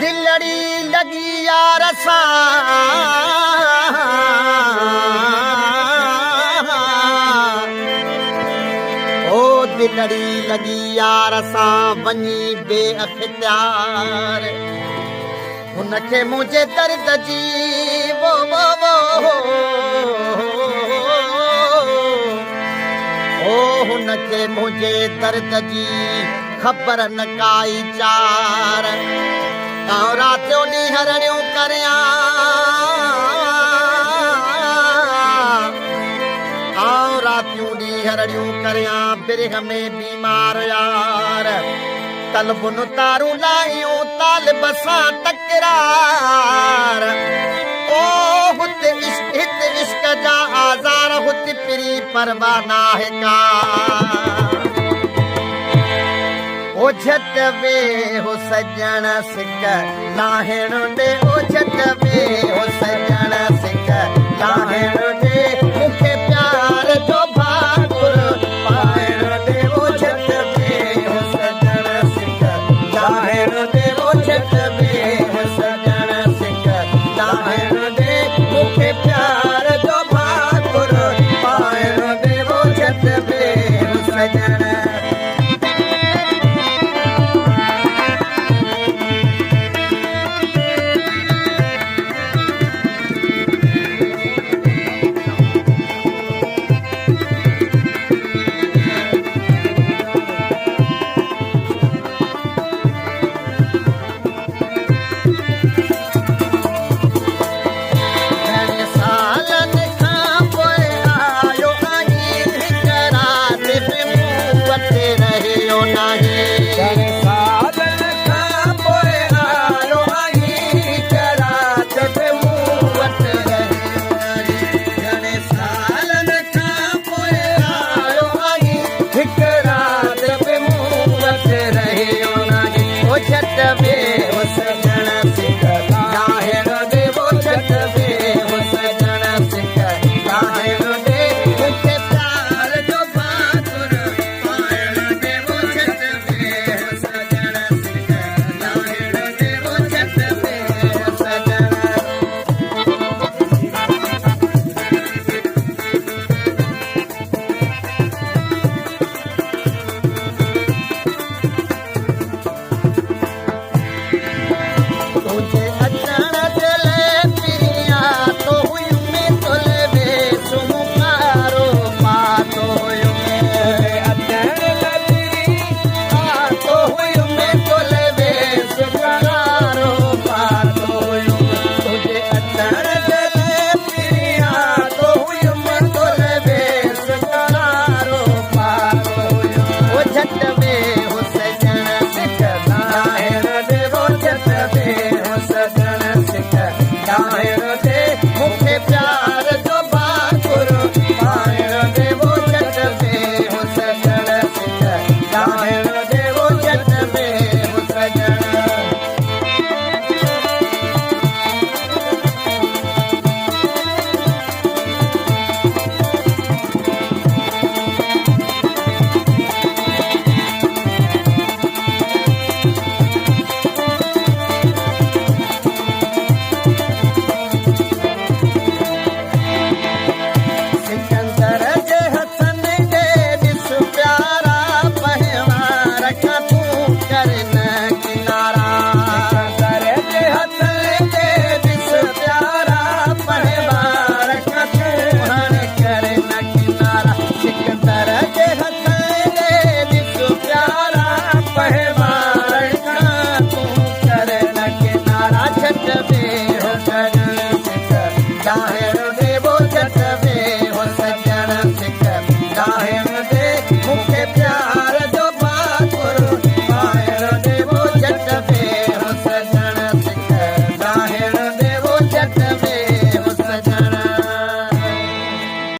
दिलड़ी लगी यार सां ओ दिलड़ी लगी यार सां वञी बेअख्तियार हुनखे मुंहिंजे दर्द जी वो ओ हुनखे मुंहिंजे दर्द जी ख़बर न काई चार आऊं राति जो ॾींहरणियूं करियां आऊं रातियूं ॾींहरणियूं करियां बिरह में बीमार यार तलबुन तारूं लायूं तालिब सां तकरार ओ हुते इश्क जा आज़ार हुते पिरी परवाह नाहे का ओ झट वे हो सजण सिक लाहिण ॾे ओ झट वे हो सजण सिक लाहिण ॾे